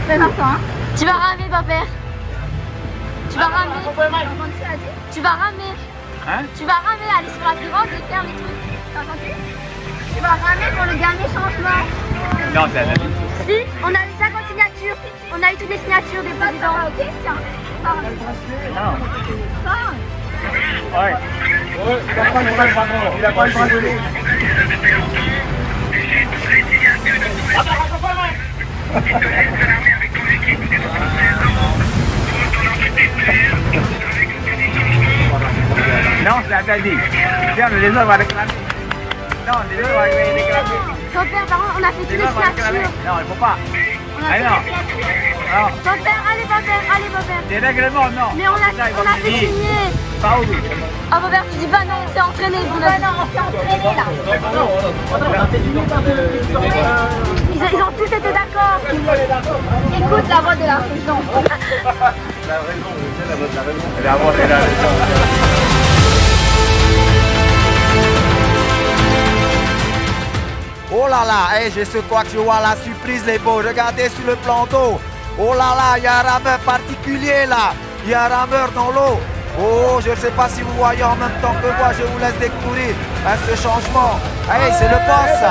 Très important. Tu vas ramer, papa. Tu vas ramer. Tu vas ramer. Hein? Tu vas ramer, aller sur la pirogue et faire les trucs. T'as entendu? Tu vas ramer pour le dernier changement. Non, c'est la vie. Si, on a eu 50 signatures. On a eu toutes les signatures des présidents. Ok, tiens. Parle. Non. Parle. Ouais. Il a pas le droit de l'eau. Non, c'est interdit. Tiens, les autres vont réclamer. Non, les autres vont réclamer. Ton père, par contre, on a fait toutes les signatures. Non, il ne faut pas. On a Ah fait non. les signatures. Non. Ton père, allez, papa. Des règlements, non. Mais on a fait signer. Pas où? Ah, papa, tu dis pas non, on s'est entraîné. Non, on s'est entraîné là. Ils ont tous été d'accord. Écoute la voix de la raison. Elle a raison. Oh là là, hey, je crois que je vois la surprise les beaux. Regardez sur le plan d'eau. Oh là là, il y a un rameur particulier là. Il y a un rameur dans l'eau. Oh, je ne sais pas si vous voyez en même temps que moi. Je vous laisse découvrir ce changement. Hey, c'est le boss.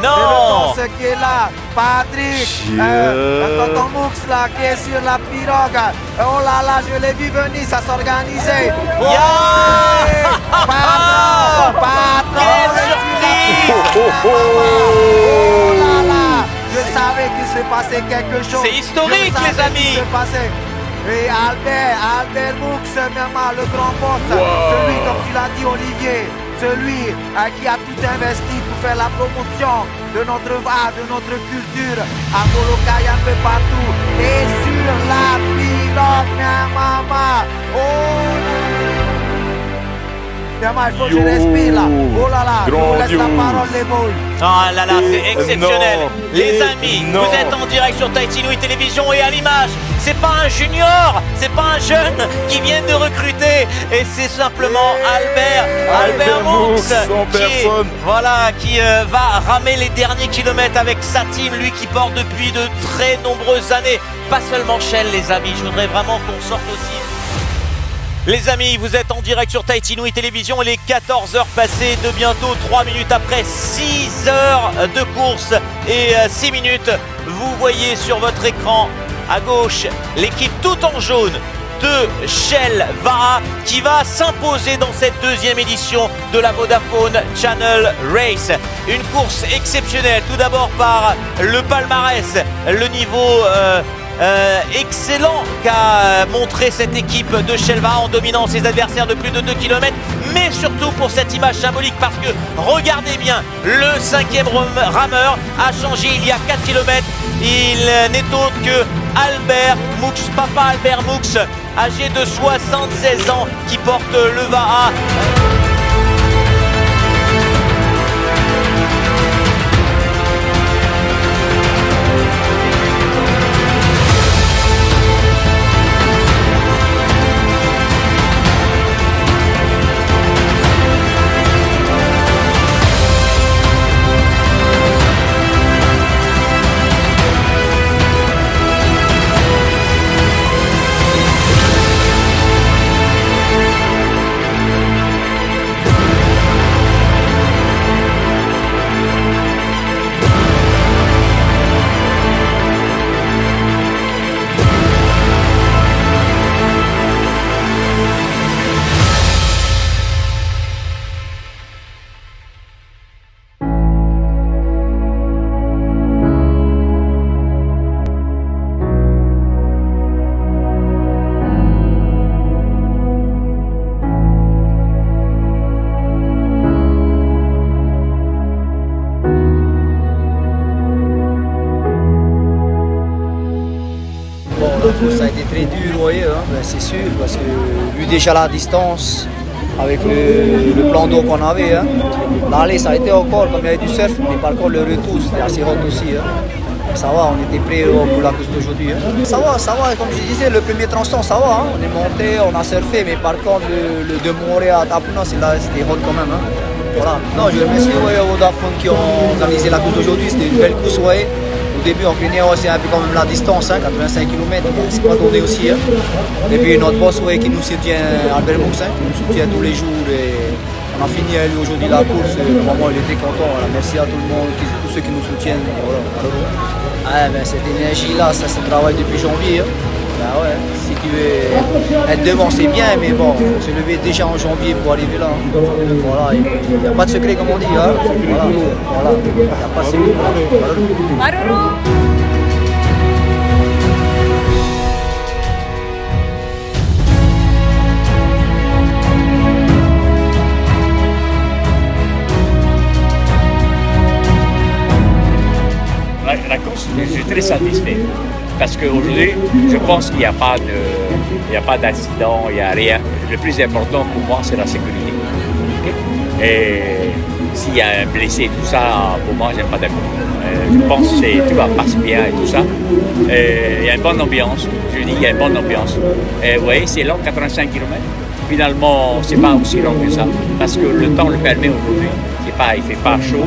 Non. C'est le boss qui est là. Patrick. Tonton Moux là qui est sur la pirogue. Oh là là, je l'ai vu venir, ça s'organisait. Patron. Quelle surprise. Oh là là, je savais qu'il se passait quelque chose. C'est historique, les amis. Et Albert Moux, même le grand boss, celui, comme tu l'as dit Olivier, celui qui a tout investi pour faire la promotion de notre art, de notre culture, à Molokai un peu partout. Et sur la pirogue, maman, il faut que je respire là. Oh là là, je vous laisse la parole les boules. Ah là là, c'est exceptionnel. Les amis, énorme. vous êtes en direct sur Tahiti Nui Télévision et à l'image, c'est pas un junior, c'est pas un jeune qui vient de recruter et c'est simplement Albert Moux qui va ramer les derniers kilomètres avec sa team, lui qui porte depuis de très nombreuses années, pas seulement Shell les amis, je voudrais vraiment qu'on sorte aussi. Les amis, vous êtes en direct sur Tahiti Nui Télévision, il est 14h passées de bientôt 3 minutes après 6 heures de course et 6 minutes. Vous voyez sur votre écran à gauche l'équipe tout en jaune de Shell Vaha qui va s'imposer dans cette deuxième édition de la Vodafone Channel Race. Une course exceptionnelle, tout d'abord par le palmarès, le niveau excellent qu'a montré cette équipe de Shell Vaha en dominant ses adversaires de plus de 2 km, mais surtout pour cette image symbolique parce que regardez bien, le 5e rameur a changé il y a 4 km. Il n'est autre que Albert Moux, papa Albert Moux, âgé de 76 ans, qui porte le Vaha. Ça a été très dur, vous voyez, hein, c'est sûr, parce que vu déjà la distance, avec le plan d'eau qu'on avait, hein, l'aller ça a été encore, comme il y avait du surf, mais par contre le retour c'était assez hot aussi. Hein. Ça va, on était prêts pour la course d'aujourd'hui. Hein. Ça va, comme je disais, le premier tronçon, ça va, hein. On est monté, on a surfé, mais par contre le de Montréal à Tapuna, c'était hot quand même. Hein. Voilà. Non, je remercie au Vodafone qui ont organisé la course d'aujourd'hui, c'était une belle course, ouais. Au début en plénière, c'est un peu quand même la distance, hein, 85 km, c'est pas donné aussi. Hein. Et puis notre boss qui nous soutient, Albert Moux, qui nous soutient tous les jours. Et on a fini lui aujourd'hui la course, vraiment il était content. Voilà. Merci à tout le monde, tous ceux qui nous soutiennent. Voilà. Ah, ben, cette énergie-là, ça se travaille depuis janvier. Hein. Ben ouais, si tu veux être devant c'est bien, mais bon, il faut se lever déjà en janvier pour arriver là. Hein. Voilà, il n'y a pas de secret comme on dit. Hein. Voilà, il n'y a pas de secret. Voilà. La course, je suis très satisfait parce qu'aujourd'hui, je pense qu'il n'y a pas d'accident, il n'y a rien. Le plus important pour moi, c'est la sécurité. Okay? Et s'il y a un blessé et tout ça, pour moi, j'aime pas d'accord. Je pense que tout va passer bien et tout ça. Il y a une bonne ambiance. Je dis, il y a une bonne ambiance. Et vous voyez, c'est long, 85 km. Finalement, c'est pas aussi long que ça parce que le temps le permet aujourd'hui. Il fait pas chaud.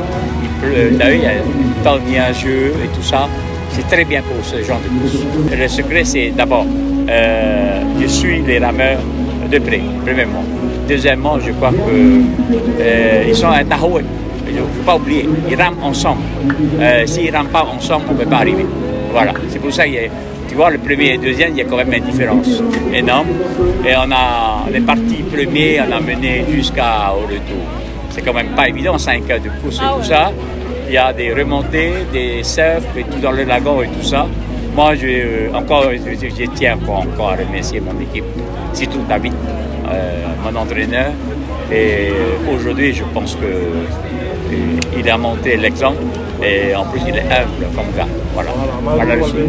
D'ailleurs, il y a un temps nuageux et tout ça. C'est très bien pour ce genre de course. Le secret, c'est d'abord, je suis les rameurs de près, premièrement. Deuxièmement, je crois qu'ils sont à Tahoe. Il ne faut pas oublier, ils rament ensemble. S'ils ne rament pas ensemble, on ne peut pas arriver. Voilà, c'est pour ça que tu vois, le premier et le deuxième, il y a quand même une différence énorme. Et on est parti premier, on a mené jusqu'au retour. C'est quand même pas évident, 5 heures de course et tout ça. Il y a des remontées, des surfs et tout dans le lagon et tout ça. Moi, je tiens encore à remercier mon équipe, surtout David, mon entraîneur. Et aujourd'hui, je pense qu'il a monté l'exemple et en plus, il est humble comme gars. Voilà le sujet.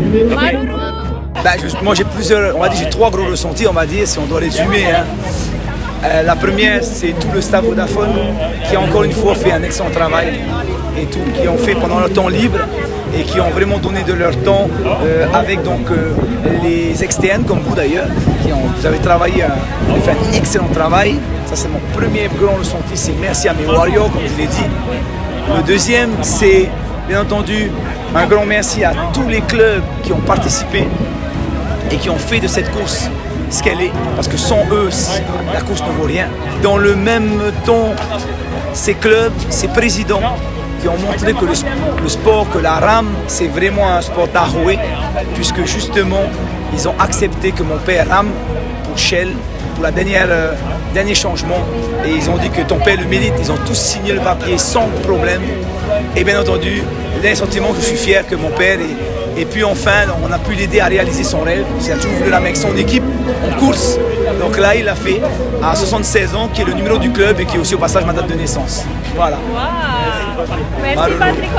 Moi, j'ai 3 gros ressentis, on va dire, si on doit résumer. Hein. La première, c'est tout le staff Vodafone qui, encore une fois, fait un excellent travail et tout, qui ont fait pendant leur temps libre et qui ont vraiment donné de leur temps avec donc, les externes, comme vous d'ailleurs, vous avez travaillé, vous avez fait un excellent travail. Ça, c'est mon premier grand ressenti, c'est merci à mes Warriors, comme je l'ai dit. Le deuxième, c'est bien entendu un grand merci à tous les clubs qui ont participé et qui ont fait de cette course ce qu'elle est, parce que sans eux, la course ne vaut rien. Dans le même temps, ces clubs, ces présidents qui ont montré que le sport, que la rame, c'est vraiment un sport d'Ahoe, puisque justement, ils ont accepté que mon père rame pour Shell, pour la dernier changement, et ils ont dit que ton père le mérite. Ils ont tous signé le papier sans problème. Et bien entendu, le dernier sentiment, je suis fier que mon père et puis enfin, on a pu l'aider à réaliser son rêve. Il a toujours voulu la mettre son équipe en course. Donc là, il l'a fait à 76 ans, qui est le numéro du club et qui est aussi au passage ma date de naissance. Voilà. Wow. Merci Patrick.